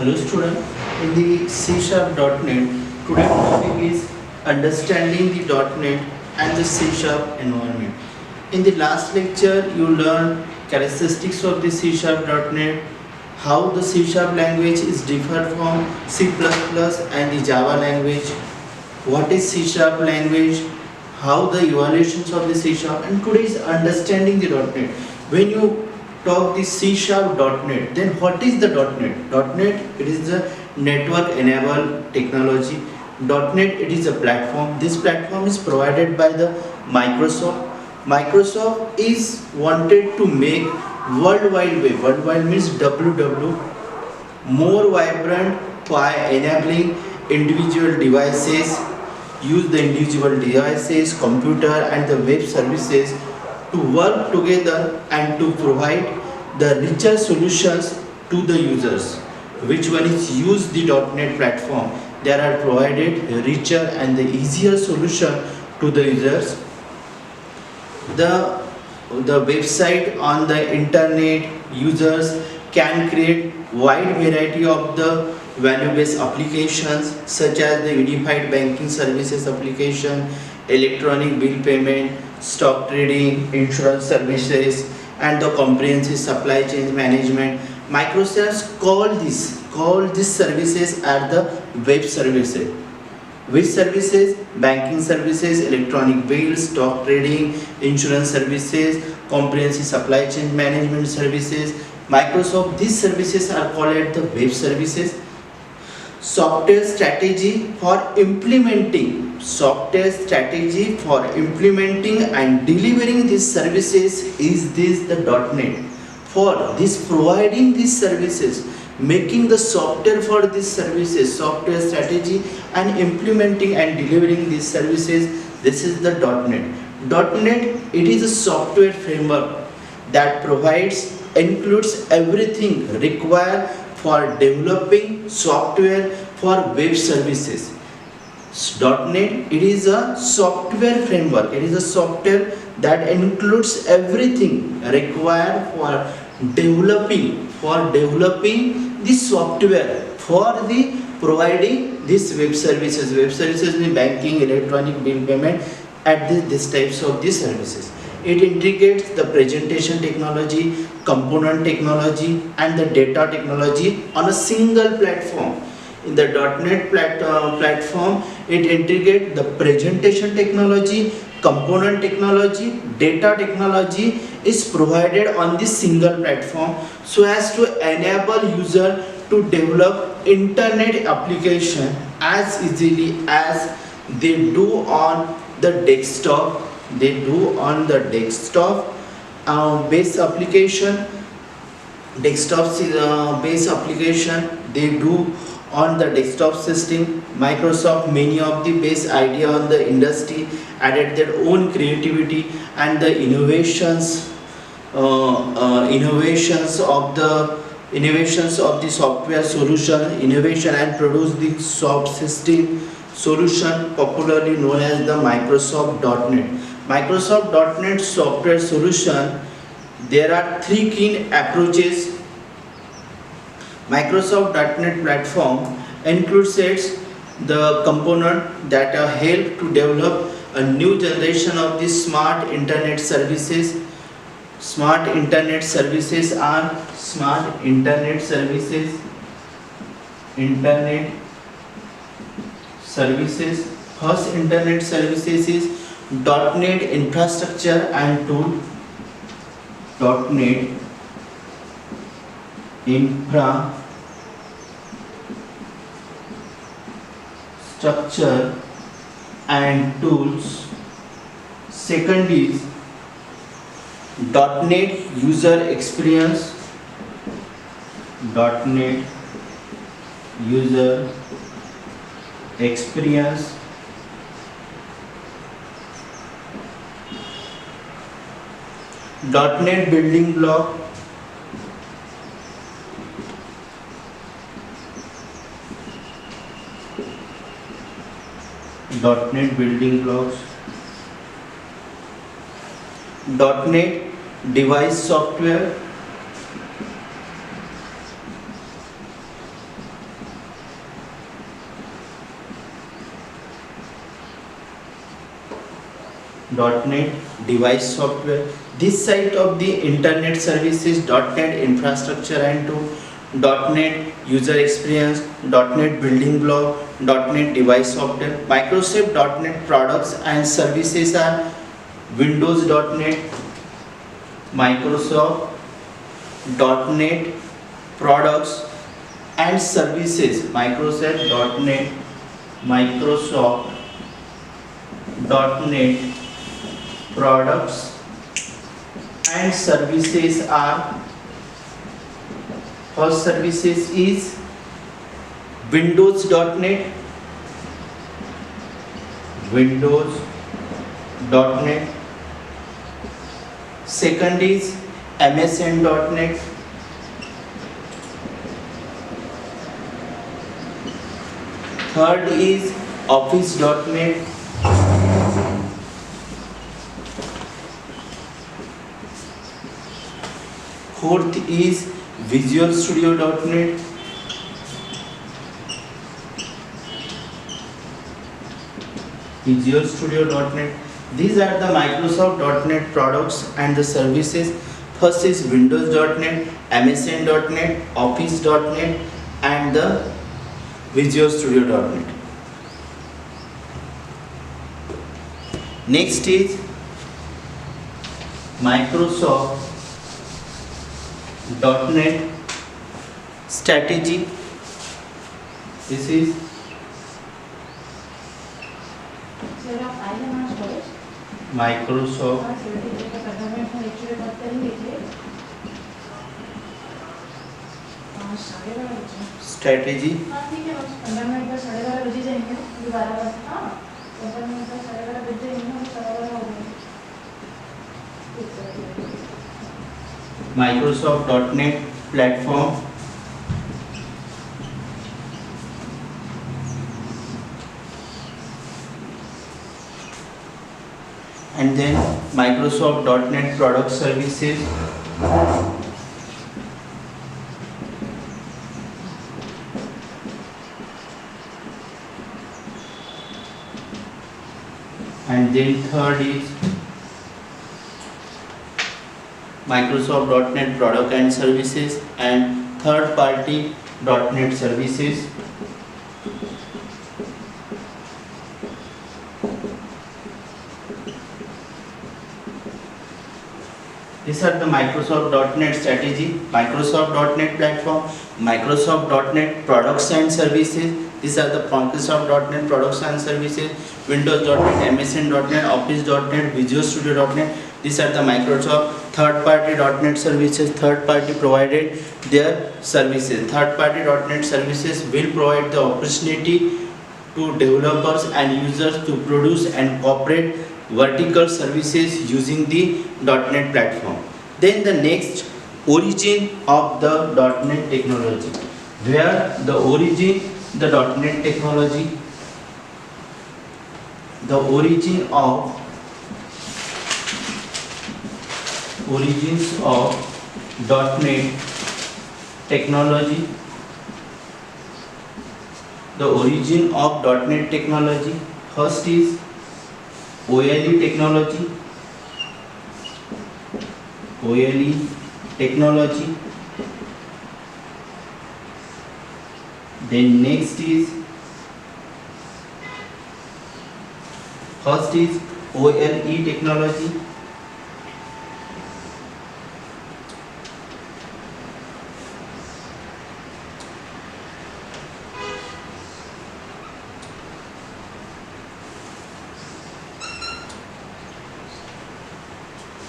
Hello student, in the C Sharp.NET, today topic is understanding the .NET and the C Sharp environment. In the last lecture, you learned characteristics of the C Sharp.NET, how the C Sharp language is different from C++ and the Java language, what is C Sharp language, how the evaluations of the C Sharp, and today is understanding the .NET. When you talk the C Sharp.NET, then what is the .NET? .NET, it is the network enabled technology. .NET, it is a platform. This platform is provided by the Microsoft. Microsoft is wanted to make World Wide Web, World Wide means WW, more vibrant by enabling individual devices, use the individual devices, computer and the web services to work together and to provide the richer solutions to the users. Which one is use the .NET platform? There are provided richer and the easier solution to the users. The website on the internet, users can create wide variety of the value-based applications such as the unified banking services application, electronic bill payment, stock trading, insurance services, and the comprehensive supply chain management. Microsoft call these services as the web services. Which services? Banking services, electronic bills, stock trading, insurance services, comprehensive supply chain management services. Microsoft, these services are called the web services. Software strategy for implementing and delivering these services is this the .NET. For this providing these services, making the software for these services, software strategy and implementing and delivering these services, this is the .NET. .NET, it is a software framework that includes everything required for developing software for web services. .NET, it is a software framework. It is a software that includes everything required for developing the software for the providing these web services. Web services mean banking, electronic bill payment, at these types of these services. It integrates the presentation technology, component technology and the data technology on a single platform. In the .NET platform, it integrates the presentation technology, component technology, data technology is provided on this single platform so as to enable user to develop internet application as easily as they do on the desktop. Base application, base application they do on the desktop system. Microsoft, many of the base idea on the industry, added their own creativity and the innovations of the software solution, innovation and produce the soft system solution popularly known as the Microsoft.NET. Microsoft.NET software solution, there are three key approaches. Microsoft.NET platform includes the component that help to develop a new generation of the smart internet services. Smart internet services are First internet services is .NET infrastructure and tool. .NET infrastructure and tools. Second is .NET user experience. .NET user experience. .NET building block. .NET building blocks. .NET device software. .NET device software. This side of the internet services, .NET infrastructure and tool, .NET user experience, .NET building block, .NET device software. Microsoft .NET products and services are Windows .NET, Microsoft .NET products and services. Microsoft .NET products and services are, first services is Windows .NET, second is MSN .NET, third is Office .NET, fourth is Visual Studio .NET, These are the Microsoft .NET products and the services. First is Windows .NET, MSN .NET, Office .NET and the Visual Studio .NET. Next is Microsoft .NET strategy. This is Microsoft strategy. Microsoft .NET platform. And then Microsoft .NET product services. And then third is Microsoft .NET product and services and third party .NET services. These are the Microsoft .NET strategy, Microsoft .NET platform, Microsoft .NET products and services. These are the Microsoft .NET products and services, Windows .NET, MSN .NET, Office .NET, Visual Studio .NET. These are the Microsoft third-party .NET services. Third-party provided their services. Third-party .NET services will provide the opportunity to developers and users to produce and cooperate vertical services using the .NET platform. Then the next, origin of the .NET technology. Where the origin, the .NET technology, the origins of .NET technology, the origin of .NET technology. First is OLE technology, then next is, first is OLE technology,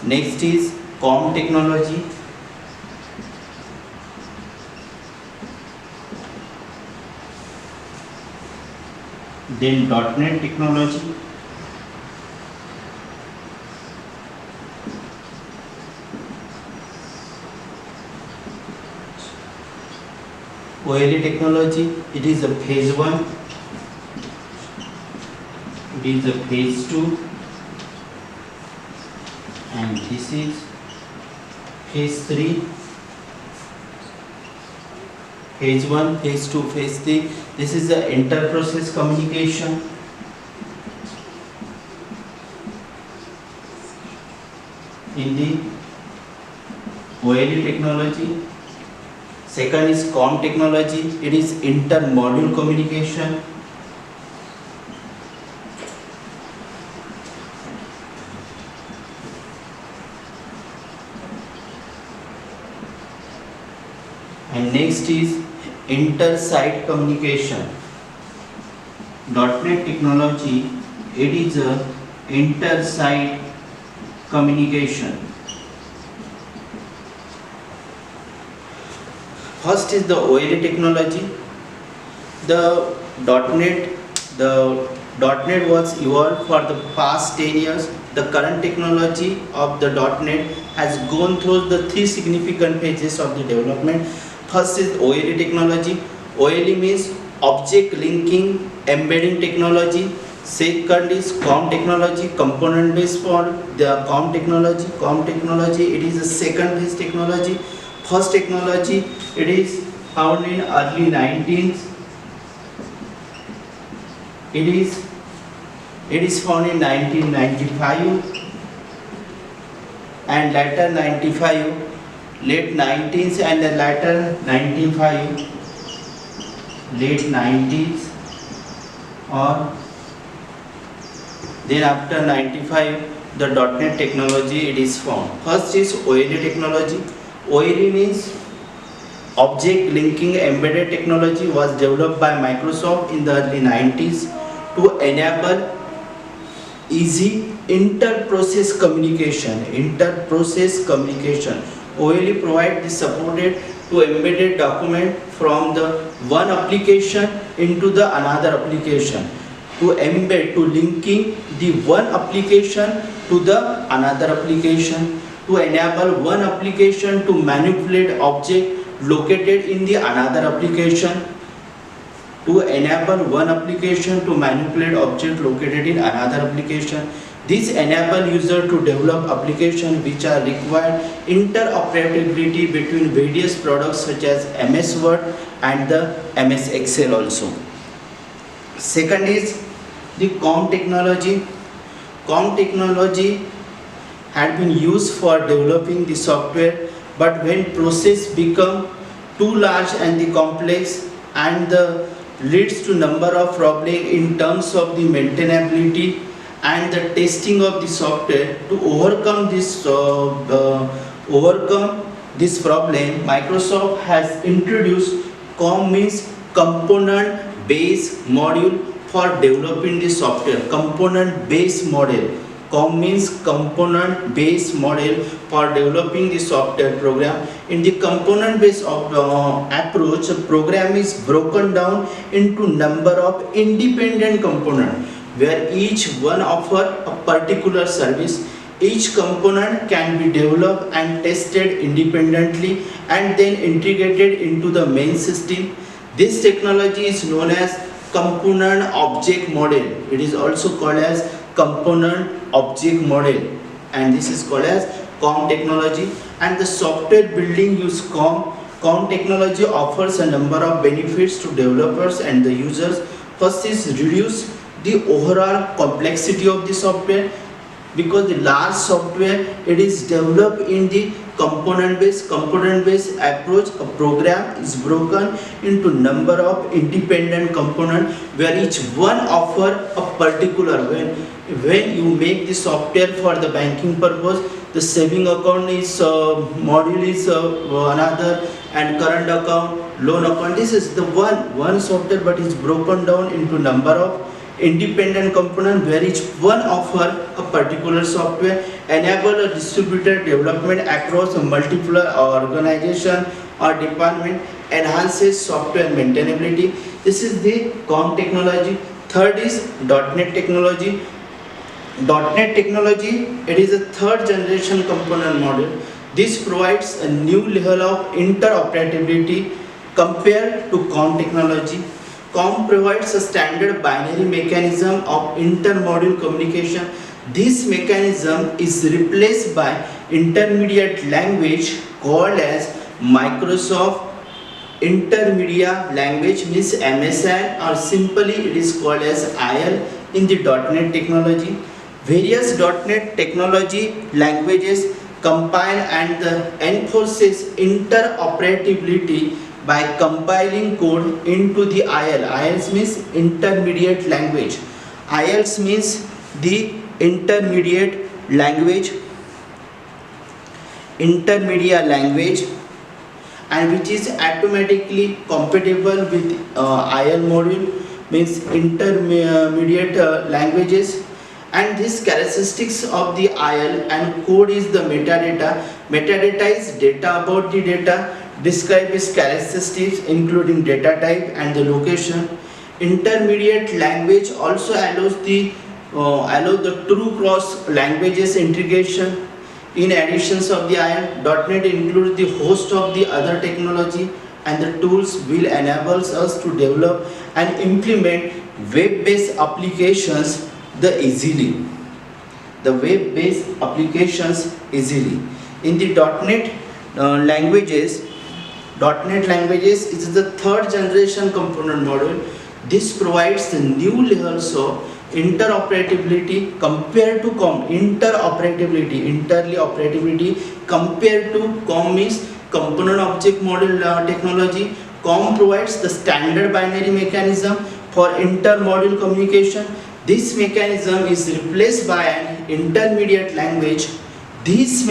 next is COM technology, then .NET technology, OLE technology. It is a phase 1, it is a phase 2, and this is phase 3. Phase 1, phase 2, phase 3. This is the inter-process communication. in the OLE technology. Second is COM technology. It is inter-module communication. And next is inter-site communication. .NET technology, it is a inter-site communication. First is the OLE technology. The .NET was evolved for the past 10 years. The current technology of the .NET has gone through the three significant phases of the development. First is OLE technology. OLE means object linking embedding technology. Second is COM technology, component based for the COM technology. COM technology, it is a second phase technology. First technology, it is found in early 19th. It is found in 1995 and later 95, late 19th and the later 95, late 90s, or then after 95 the .NET technology it is found. First is OLE technology. OLE means object linking embedded technology, was developed by Microsoft in the early 90s to enable easy inter-process communication. OLE provides the supported to embedded document from the one application into the another application, to embed, to linking the one application to the another application, to enable one application to manipulate object located in the another application, to enable one application to manipulate object located in another application. This enable user to develop applications which are required interoperability between various products such as MS Word and the MS Excel also. Second is the COM technology. COM technology had been used for developing the software, but when process become too large and the complex and the leads to number of problems in terms of the maintainability and the testing of the software. To overcome this problem, Microsoft has introduced COM, means component based module for developing the software. Component based model. COM means component based model for developing the software program. In the component based approach, a program is broken down into number of independent components where each one offer a particular service. Each component can be developed and tested independently and then integrated into the main system. This technology is known as component object model. It is also called as component object model, and this is called as COM technology. And the software building use COM. COM technology offers a number of benefits to developers and the users. First is reduce the overall complexity of the software, because the large software, it is developed in the component based approach. A program is broken into number of independent components where each one offer a particular. When you make the software for the banking purpose, the saving account is module is another, and current account, loan account, this is the one software, but it's broken down into number of independent component where each one offer a particular software, enable a distributed development across a multiple organization or department, enhances software maintainability. This is the COM technology. Third is .NET technology. .NET technology, it is a third generation component model. This provides a new level of interoperability compared to COM technology. COM provides a standard binary mechanism of inter-module communication. This mechanism is replaced by intermediate language called as Microsoft Intermedia Language, means MSI, or simply it is called as IL in the .NET technology. Various .NET technology languages compile and enforces interoperability by compiling code into the IL. IELTS means intermediate language. IELTS means the intermediate language, and which is automatically compatible with IL module, means intermediate languages. And these characteristics of the IL and code is the metadata. Metadata is data about the data, describe its characteristics including data type and the location. Intermediate language also allows the true cross languages integration. In addition of the IL, .NET includes the host of the other technology, and the tools will enable us to develop and implement web-based applications easily. The web-based applications easily. In the .NET languages is the third generation component module. This provides the new layers of interoperability compared to COM. Interoperability compared to COM means component object model technology. COM provides the standard binary mechanism for inter-module communication. This mechanism is replaced by an intermediate language. This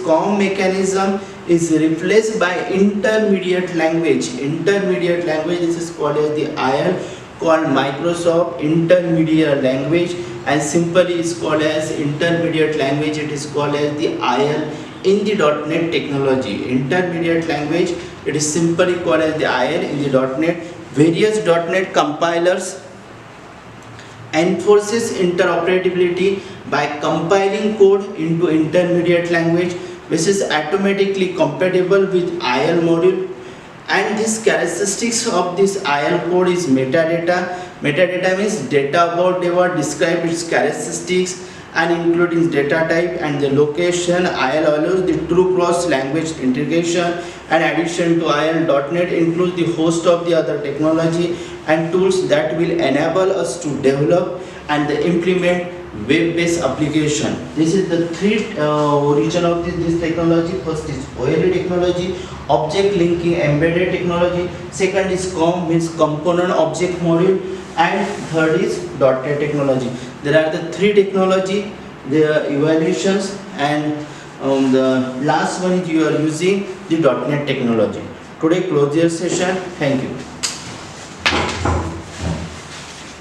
COM mechanism is replaced by intermediate language. This is called as the IL, called Microsoft Intermediate Language, and simply is called as intermediate language. It is called as the IL in the .NET technology. Intermediate language, it is simply called as the IL in the .NET. Various .NET compilers enforces interoperability by compiling code into intermediate language, which is automatically compatible with IL module. And these characteristics of this IL code is metadata. Metadata means data about data, describe its characteristics and including data type and the location. IL allows the true cross language integration. And addition to IL, .NET includes the host of the other technology and tools that will enable us to develop and implement web-based application. This is the three origin of this technology. First is OLE technology, object linking embedded technology. Second is COM, means component object module, and third is .NET technology. There are the three technology, the evaluations, and the last one is you are using the .NET technology. Today close your session. Thank you.